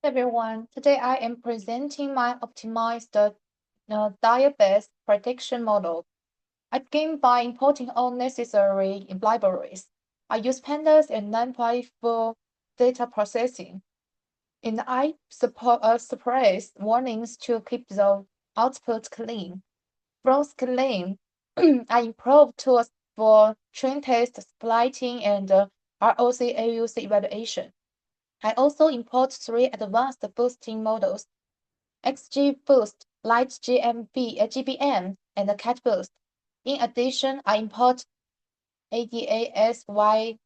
Everyone, today I am presenting my optimized diet-based prediction model. I begin by importing all necessary libraries. I use pandas and NumPy for data processing, and I suppress warnings to keep the output clean. From clean, I improve tools for train test, splitting, and ROC-AUC evaluation. I also import three advanced boosting models: XGBoost, GBM, and CatBoost. In addition, I import ADASYN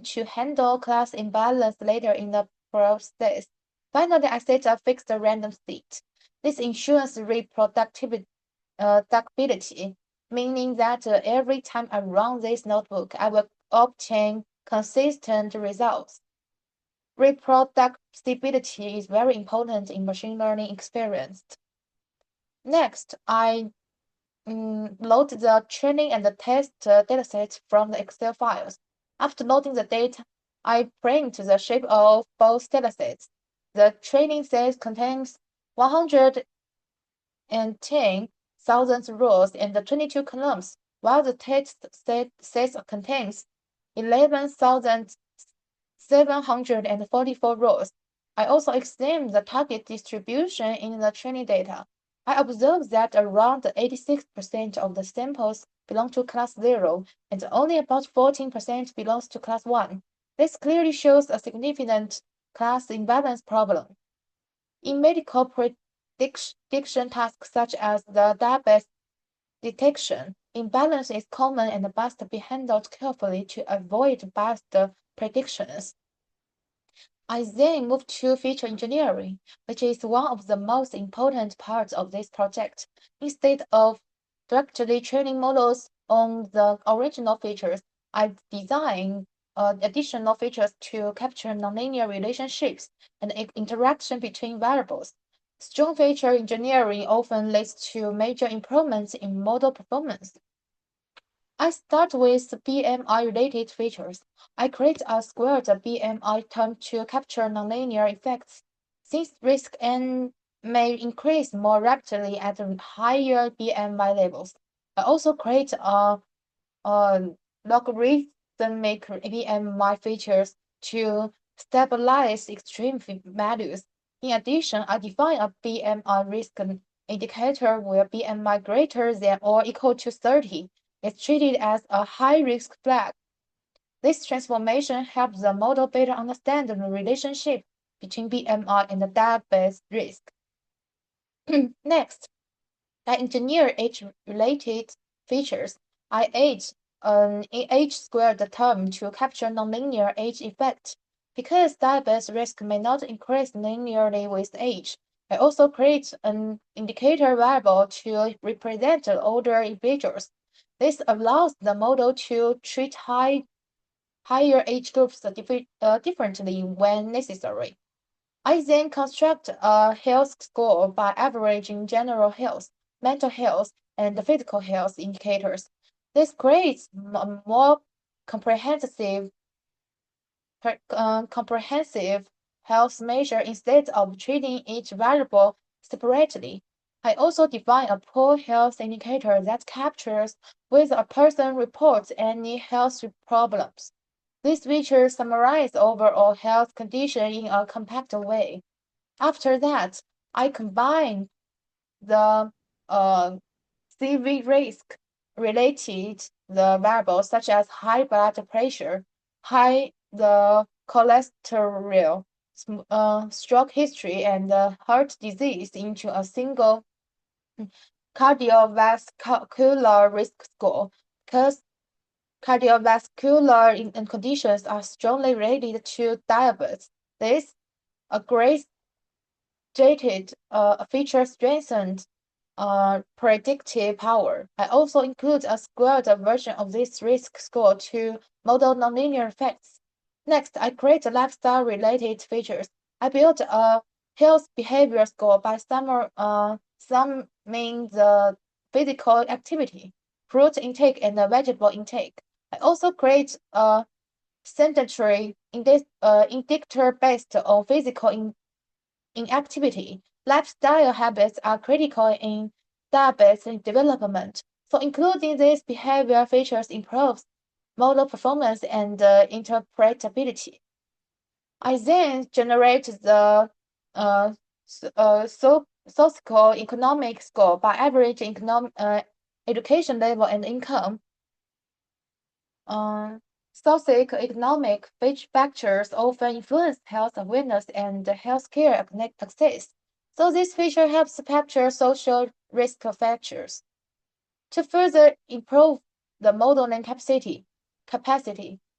to handle class imbalance later in the process. Finally, I set a fixed random state. This ensures reproducibility, meaning that every time I run this notebook, I will obtain consistent results. Reproducibility is very important in machine learning experience. Next, I load the training and the test datasets from the Excel files. After loading the data, I print the shape of both datasets. The training set contains 110,000 rows and 22 columns, while the test set contains 11,744 rows. I also examine the target distribution in the training data. I observed that around 86% of the samples belong to class 0 and only about 14% belongs to class 1. This clearly shows a significant class imbalance problem. In medical prediction tasks such as the diabetes detection, imbalance is common and must be handled carefully to avoid biased predictions. I then moved to feature engineering, which is one of the most important parts of this project. Instead of directly training models on the original features, I designed additional features to capture nonlinear relationships and interaction between variables. Strong feature engineering often leads to major improvements in model performance. I start with BMI-related features. I create a squared BMI term to capture nonlinear effects, since risk N may increase more rapidly at higher BMI levels. I also create a logarithmic BMI features to stabilize extreme values. In addition, I define a BMI risk indicator where BMI greater than or equal to 30 is treated as a high-risk flag. This transformation helps the model better understand the relationship between BMI and the diabetes risk. Next, I engineer age-related features. I add an age-squared term to capture nonlinear age effect. Because diabetes risk may not increase linearly with age, I also create an indicator variable to represent older individuals. This allows the model to treat higher age groups differently when necessary. I then construct a health score by averaging general health, mental health, and physical health indicators. This creates a more comprehensive health measure instead of treating each variable separately. I also define a poor health indicator that captures whether a person reports any health problems. This feature summarizes overall health condition in a compact way. After that, I combine the CV risk related the variables such as high blood pressure, high the cholesterol, stroke history, and heart disease into a single cardiovascular risk score because cardiovascular conditions are strongly related to diabetes. This aggravated feature strengthened predictive power. I also include a squared version of this risk score to model nonlinear effects. Next, I create lifestyle-related features. I built a health behavior score by summing the physical activity, fruit intake, and vegetable intake. I also create a sedentary indicator based on physical in activity. Lifestyle habits are critical in diabetes development, so including these behavior features improves model performance and interpretability. I then generate the uh, socio-economic score by average education level and income. Socioeconomic factors often influence health awareness and healthcare access. So this feature helps capture social risk factors. To further improve the modeling capacity,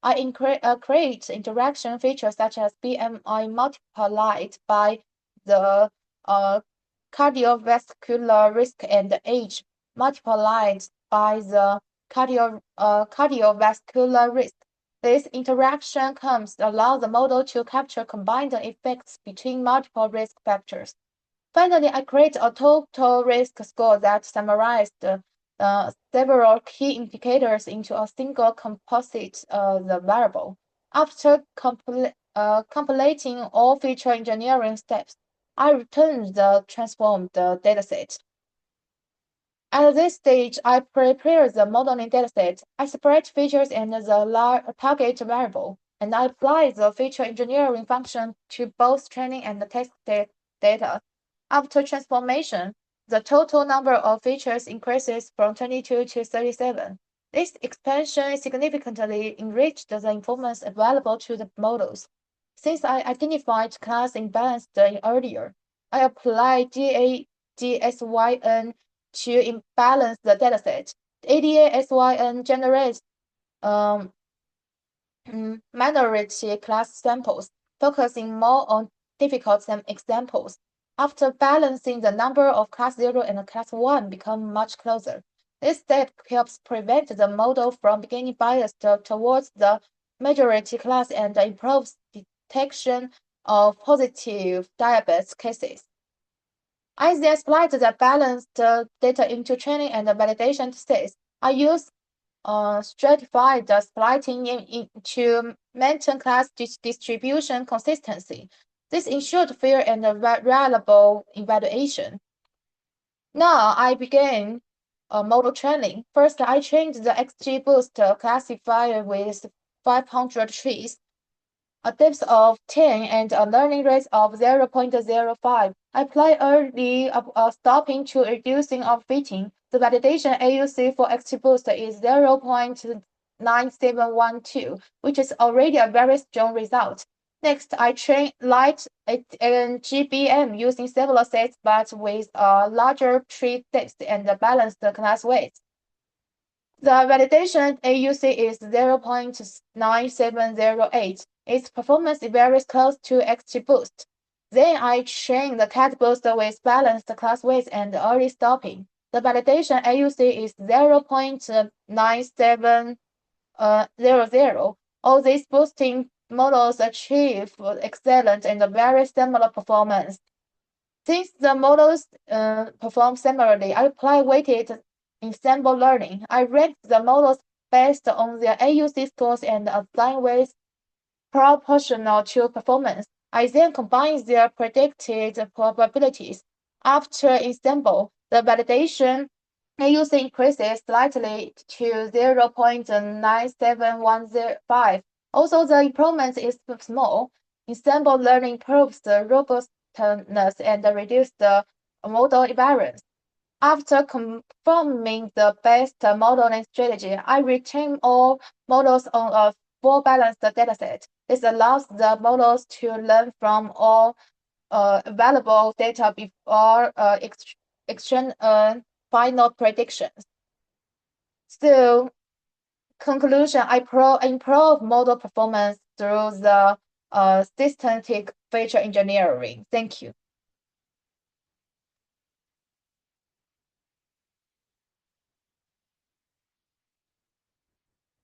I create interaction features such as BMI multiplied by the uh, cardiovascular risk and age multiplied by the cardiovascular risk. This interaction comes allow the model to capture combined effects between multiple risk factors. Finally, I create a total risk score that summarizes several key indicators into a single composite the variable. After compilating all feature engineering steps, I return the transformed dataset. At this stage, I prepare the modeling dataset. I separate features and the target variable, and I apply the feature engineering function to both training and test data. After transformation, the total number of features increases from 22 to 37. This expansion significantly enriched the information available to the models. Since I identified class imbalance earlier, I applied GAGSYN to imbalance the dataset. ADASYN generates um, minority class samples, focusing more on difficult examples. After balancing, the number of class 0 and class 1 become much closer. This step helps prevent the model from being biased towards the majority class and improves detection of positive diabetes cases. I then split the balanced data into training and validation states. I use stratified splitting to maintain class distribution consistency. This ensured fair and reliable evaluation. Now I begin model training. First, I trained the XGBoost classifier with 500 trees, a depth of 10 and a learning rate of 0.05. I apply early stopping to reducing of fitting. The validation AUC for XGBoost is 0.9712, which is already a very strong result. Next, I train light GBM using several sets but with a larger tree depth and balanced class weights. The validation AUC is 0.9708. Its performance is very close to XGBoost. Then I train the cat booster with balanced class weights and early stopping. The validation AUC is 0.9700. All these boosting models achieve excellent and very similar performance. Since the models perform similarly, I apply weighted ensemble learning. I rank the models based on their AUC scores and assign weights proportional to performance. I then combine their predicted probabilities. After ensemble, the validation AUC increases slightly to 0.97105. Also, the improvement is small. Ensemble learning improves the robustness and reduces the model variance. After confirming the best modeling strategy, I retain all models on a full balanced dataset. This allows the models to learn from all available data before extract final predictions. So, conclusion, I improve model performance through the systematic feature engineering. Thank you.